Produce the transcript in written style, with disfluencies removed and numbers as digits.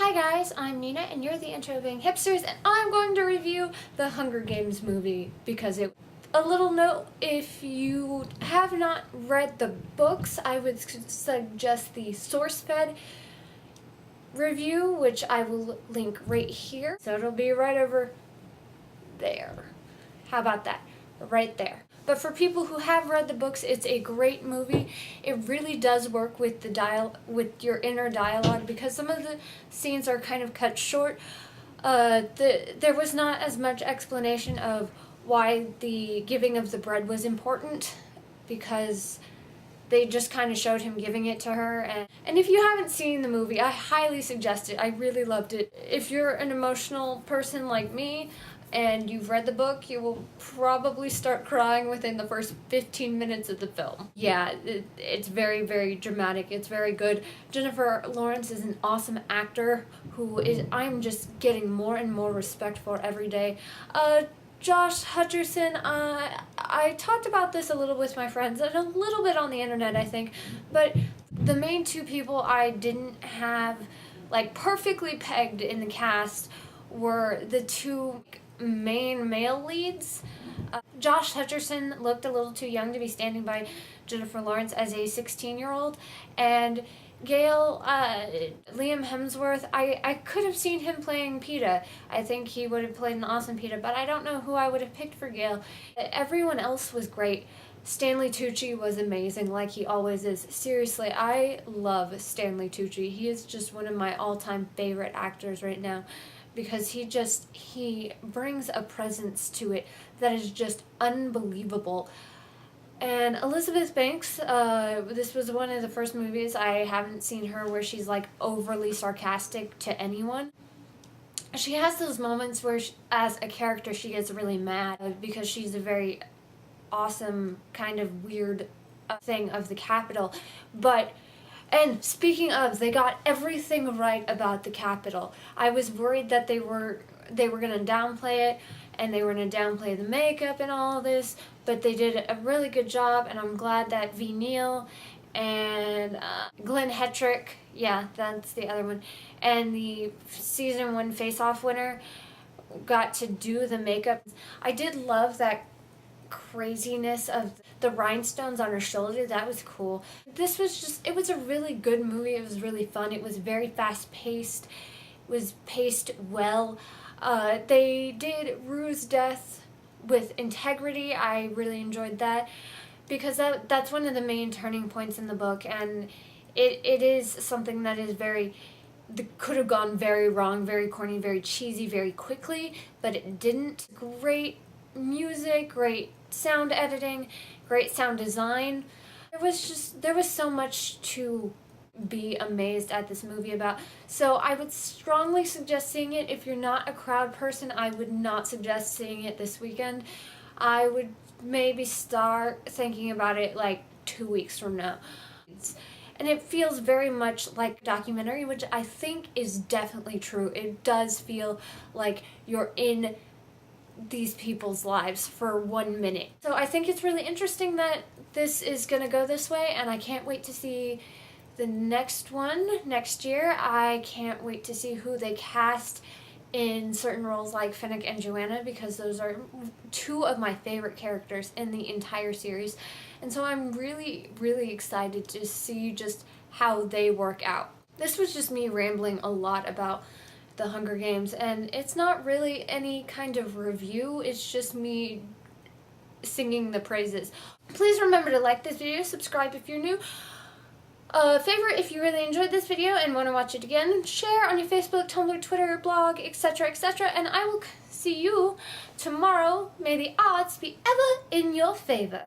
Hi guys, I'm Nina and you're the Raving hipsters, and I'm going to review the Hunger Games movie because a little note, if you have not read the books, I would suggest the SourceFed review, which I will link right here. So it'll be right over there. How about that? Right there. But for people who have read the books, it's a great movie. It really does work with with your inner dialogue, because some of the scenes are kind of cut short. There was not as much explanation of why the giving of the bread was important, because they just kind of showed him giving it to her. And if you haven't seen the movie, I highly suggest it. I really loved it. If you're an emotional person like me and you've read the book, you will probably start crying within the first 15 minutes of the film. Yeah, it's very, very dramatic. It's very good. Jennifer Lawrence is an awesome actor I'm just getting more and more respect for every day. Josh Hutcherson, I talked about this a little with my friends and a little bit on the internet, I think, but the main two people I didn't have like perfectly pegged in the cast were the two main male leads. Josh Hutcherson looked a little too young to be standing by Jennifer Lawrence as a 16-year-old, and Liam Hemsworth, I could have seen him playing Peeta. I think he would have played an awesome Peeta, but I don't know who I would have picked for Gale. Everyone else was great. Stanley Tucci was amazing, like he always is. Seriously, I love Stanley Tucci. He is just one of my all-time favorite actors right now, because he brings a presence to it that is just unbelievable. And Elizabeth Banks, this was one of the first movies I haven't seen her where she's like overly sarcastic to anyone. She has those moments where as a character she gets really mad because she's a very awesome kind of weird thing of the Capitol. And speaking of, they got everything right about the Capitol. I was worried that they were going to downplay it, and they were going to downplay the makeup and all of this, but they did a really good job, and I'm glad that V. Neal and Glenn Hetrick, yeah, that's the other one, and the season 1 Face-Off winner got to do the makeup. I did love that craziness of the rhinestones on her shoulder. That was cool. It was a really good movie. It was really fun. It was very fast paced. It was paced well. They did Rue's death with integrity. I really enjoyed that, because that's one of the main turning points in the book, and it is something that is could have gone very wrong, very corny, very cheesy, very quickly, but it didn't. Great music, great sound editing, great sound design. There was so much to be amazed at this movie about. So I would strongly suggest seeing it. If you're not a crowd person, I would not suggest seeing it this weekend. I would maybe start thinking about it like 2 weeks from now. And it feels very much like a documentary, which I think is definitely true. It does feel like you're in these people's lives for 1 minute. So I think it's really interesting that this is going to go this way, and I can't wait to see the next one next year. I can't wait to see who they cast in certain roles like Finnick and Joanna, because those are two of my favorite characters in the entire series. And so I'm really, really excited to see just how they work out. This was just me rambling a lot about the Hunger Games, and it's not really any kind of review, it's just me singing the praises. Please remember to like this video, subscribe if you're new, favorite if you really enjoyed this video and want to watch it again, share on your Facebook, Tumblr, Twitter, blog, etc., etc., and I will see you tomorrow. May the odds be ever in your favor.